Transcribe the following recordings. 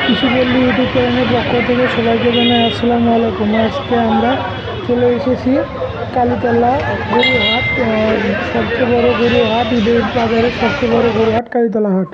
কৃষিপল্লী YouTube চ্যানেলের পক্ষ থেকে সবাইকে জানাই আসসালামু আলাইকুম। আজকে আমরা চলে এসেছি কালীতলা গরুহাট, সবচেয়ে বড় গরুহাট, ঈদের বাজারের সবচেয়ে বড় গরুহাট কালীতলা হাট।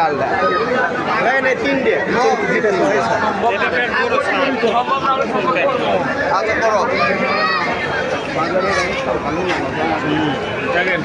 লালটা নাই তিনটে দেখেন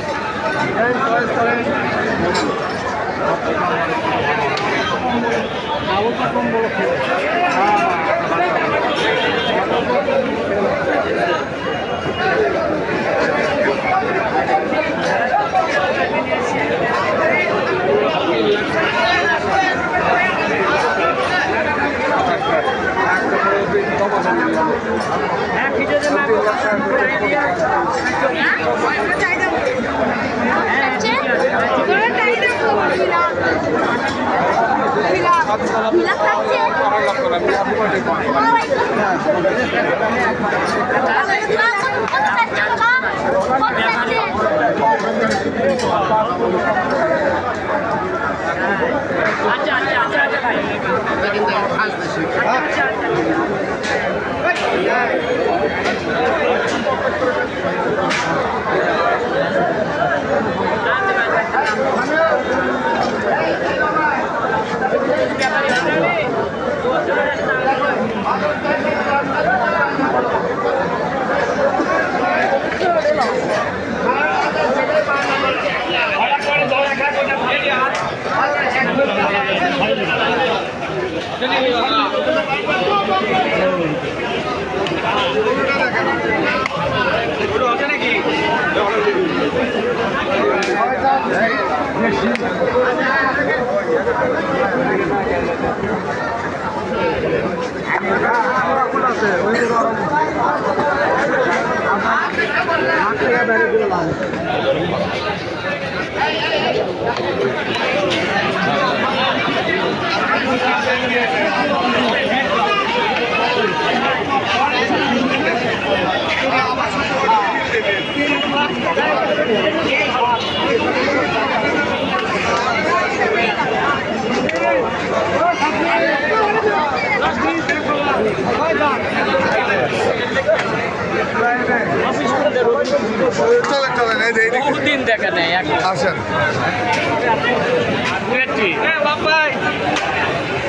বহুদিন দেখা নেই আসেন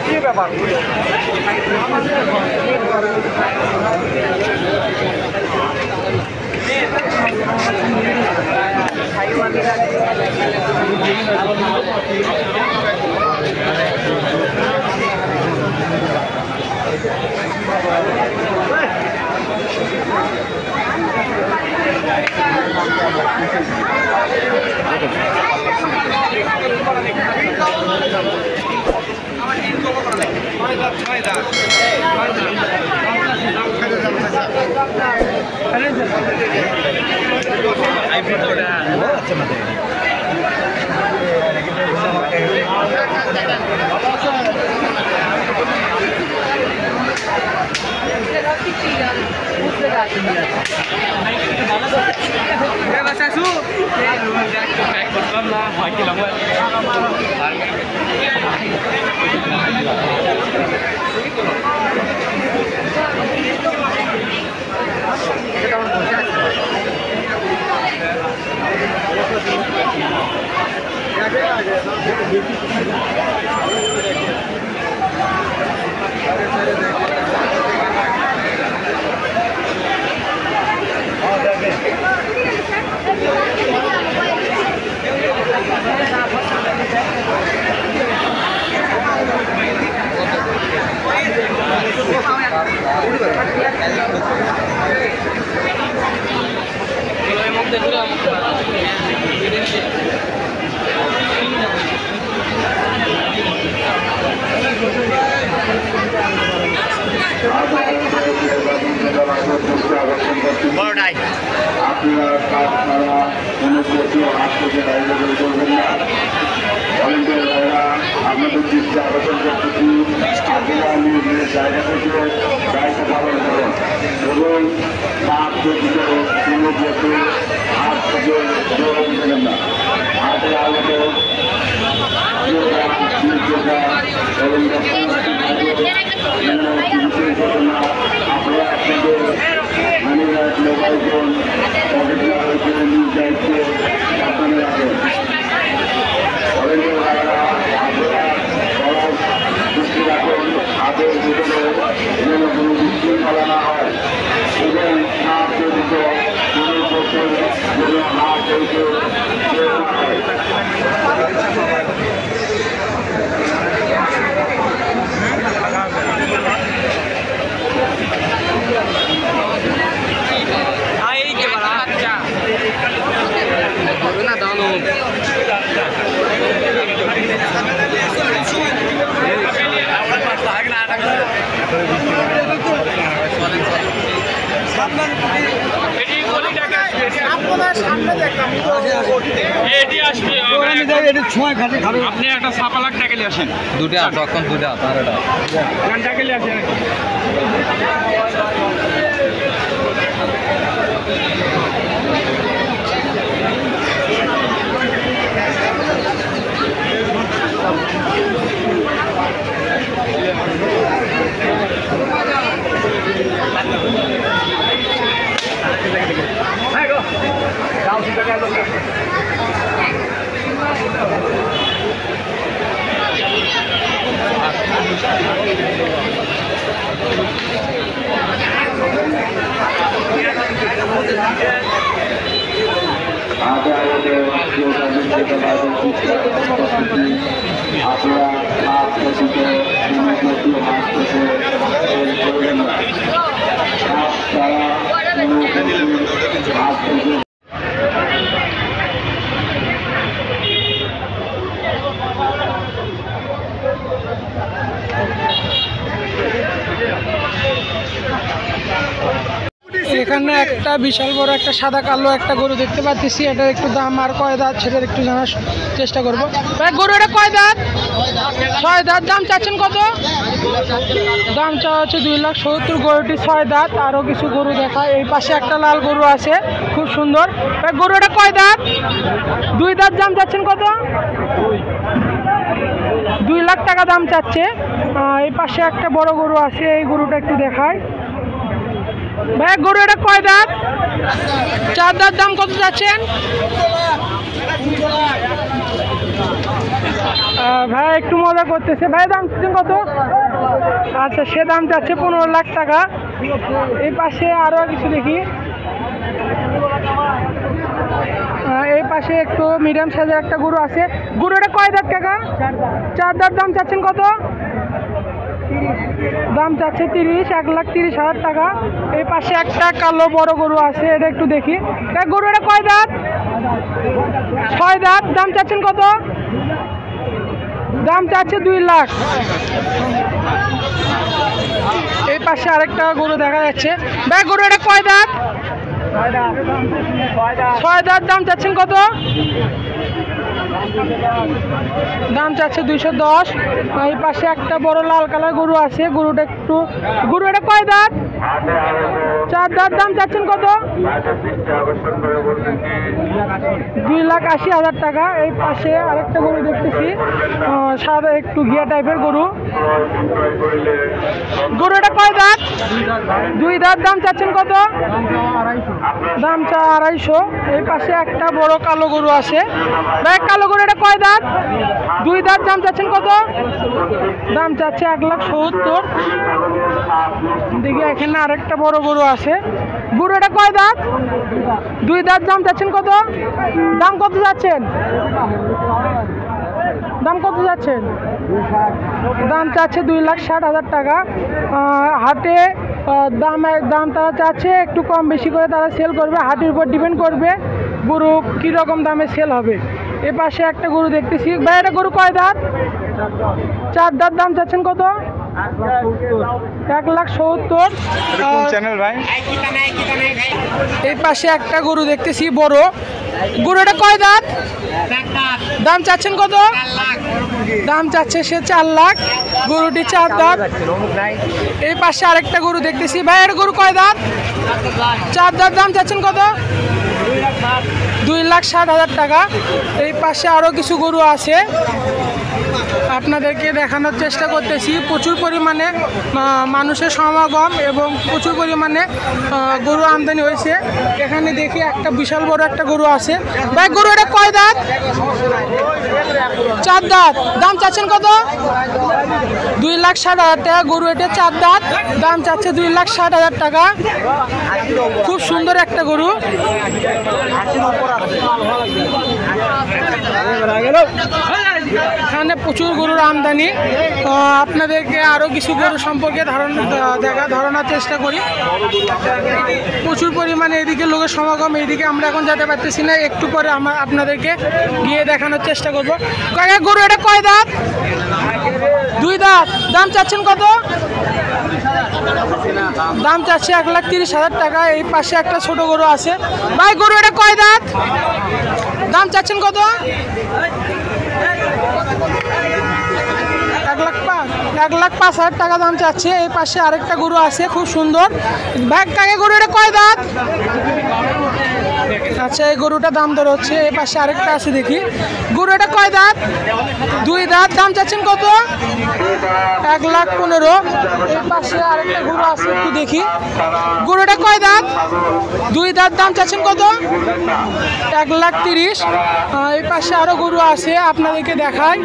কি ব্যাপার Thank you. বড়টাই আপনারা কাজ ছাড়া কোনো কোচিও হাত থেকে বাইরে বের করবেন না। ভলেন্টিয়ার ভাইরা আপনাদের দৃষ্টি আকর্ষণ করতেছি, আপনারা নিজ নিজ জায়গা থেকে দায়িত্ব পালন করুন এবং কাজ ব্যতীত কোনো কোচে হাত থেকে দৌড়ে দেবেন না। হাতের আলোতে যোগা, যোগা এবং আপনারা আপনাদের মানিব্যাগ, মোবাইল ফোন, পকেট রাখবেন, নিজ দায়িত্বে সাবধানে রাখবেন। ভলেন্টিয়ার ভাইরা আপনারা সবার দৃষ্টি রাখুন, হাতের ভিতরে যেন কোনো বিশৃঙ্খলা না হয় এবং হাত ব্যতীত কোনো পক্ষে যেন হাত হইতে কেউ না হয়। আপনি একটা সাপালাক টাকেলে আসেন দুটা তখন দুটা টাকেলে আসেন আপনারা হাত থেকে হাত থেকে করবেন না। হাত ছাড়া হাত থেকে এখানে একটা বিশাল বড় একটা সাদা কালো একটা গরু দেখতে পাচ্ছি। এটার একটু দাম আর কয় দাঁত সেটার একটু জানার চেষ্টা করবো। ভাই গরু এটা কয় দাঁত? 6 দাঁত। দাম চাচ্ছেন কত? দাম চাওয়া হচ্ছে 2,70,000। গরুটি 6 দাঁত। আরও কিছু গরু দেখায়। এই পাশে একটা লাল গরু আছে, খুব সুন্দর। ভাই গরু এটা কয় দাঁত? 2 দাঁত। দাম চাচ্ছেন কত? 2 লাখ টাকা দাম চাচ্ছে। এই পাশে একটা বড় গরু আছে, এই গরুটা একটু দেখায়। ভাই গরু এটা কয় দাঁত? 4 দাঁত। দাম কত চাচ্ছেন? ভাই একটু মজা করতেছে। ভাই দাম চাচ্ছেন কত? আচ্ছা, সে দাম চাচ্ছে 15 লাখ টাকা। এই পাশে আরো কিছু দেখি। এই পাশে একটু মিডিয়াম সাইজের একটা গরু আছে। গরু এটা কয় দাঁত কাকা? 4 দাঁত। দাম চাচ্ছেন কত? দাম চাচ্ছে 30, 1,30,000 টাকা। এই পাশে একটা কালো বড় গরু আছে, এটা একটু দেখি। গরু এটা কয় দাঁত? 6 দাঁত। দাম চাচ্ছেন কত? দাম চাচ্ছে 2 লাখ। এই পাশে আরেকটা গরু দেখা যাচ্ছে। ভাই গরু এটা কয় দাঁত? 6 দাঁত। দাম চাচ্ছেন কত? দাম চাচ্ছে 210। এই পাশে একটা বড় লাল কালার গরু আছে, গরু এটা কয় দাঁত? 4 দাঁত। দাম চাচ্ছেন কত? 2,80,000 টাকা। এই পাশে আরেকটা গরু দেখতেছি, সাদা একটু ঘিয়া টাইপের গরু এটা কয় দাঁত? 2 দাঁত। দাম চাচ্ছেন কত? দাম চা 250। এই পাশে একটা বড় কালো গরু আছে। ভাই কালো গরু এটা কয় দাঁত? 2 দাঁত। দাম চাচ্ছেন কত? দাম চাচ্ছে 1,70,000। দেখি এখানে আরেকটা বড় গরু আছে। গরু এটা কয় দাঁত? 2 দাঁত। দাম চাচ্ছেন কত? দাম কত যাচ্ছেন? দাম কত যাচ্ছেন? দাম চাচ্ছে 2,60,000 টাকা। হাটে দাম তারা চাচ্ছে একটু কম বেশি করে তারা সেল করবে, হাটের উপর ডিপেন্ড করবে গরু কীরকম দামে সেল হবে। এ পাশে একটা গরু দেখতেছি। ভাই এটা গরু কয় দাঁত? 4 দাঁত। দাম চাচ্ছেন কত? 1,70,000। চ্যানেল ভাই। এই পাশে একটা গরু দেখতেছি বড় গরু, এটা কয় দাঁত? দাম চাচ্ছেন কত? দাম চাচ্ছে সে 4 লাখ। গরুটি 4 দাঁত। এই পাশে আরেকটা গরু দেখতেছি। ভাই এর গরু কয় দাঁত? 4 দাঁত। দাম চাচ্ছেন কত? 2,60,000 টাকা। এই পাশে আরো কিছু গরু আছে, আপনাদেরকে দেখানোর চেষ্টা করতেছি। প্রচুর পরিমাণে মানুষের সমাগম এবং প্রচুর পরিমাণে গরু আমদানি হয়েছে। এখানে দেখি একটা বিশাল বড় একটা গরু আছে। ভাই গরু এটা কয় দাঁত? 4 দাঁত। দাম চাচ্ছেন কত? 2,60,000 টাকা। গরু এটা 4 দাঁত। দাম চাচ্ছে 2,60,000 টাকা। খুব সুন্দর একটা গরু। এখানে প্রচুর গরুর আমদানি। আপনাদেরকে আরো কিছু গরু সম্পর্কে ধারণার চেষ্টা করি। প্রচুর পরিমাণে এদিকে লোকের সমাগম, এইদিকে আমরা এখন যেতে পারতেছি না, একটু পরে আপনাদেরকে গিয়ে দেখানোর চেষ্টা করবো। গরু এটা কয় দাঁত? 2 দাঁত। দাম চাচ্ছেন কত? দাম চাচ্ছে 1,30,000 টাকা। এই পাশে একটা ছোট গরু আছে। ভাই গরু এটা কয় দাঁত? দাম চাচ্ছেন কত? 1,05,000 টাকা দাম চাচ্ছে। এই পাশে আরেকটা গরু আছে খুব সুন্দর। ভাই গরু এটা কয় দাঁত? আচ্ছা, এই গরুটা দাম দর হচ্ছে। এই পাশে আরেকটা আছে, দেখি। গরু এটা কয় দাঁত? 2 দাঁত। দাম চাচ্ছেন কত? 1,15,000। এই পাশে আরেকটা গরু আছে, একটু দেখি। গরু এটা কয় দাঁত? 2 দাঁত। দাম চাচ্ছেন কত? 1,30,000। এই পাশে আরো গরু আছে, আপনাদেরকে দেখাই।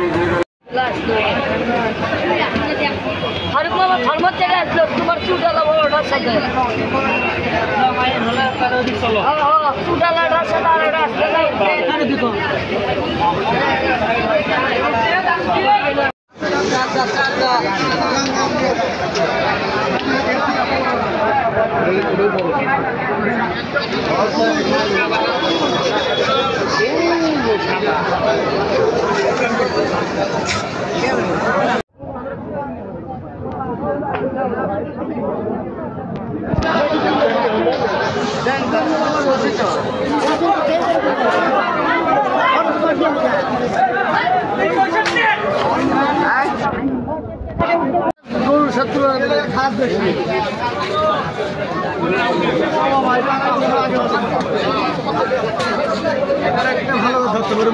গরু 70 খারাপ বেশি। ভালো ধরতে পারে।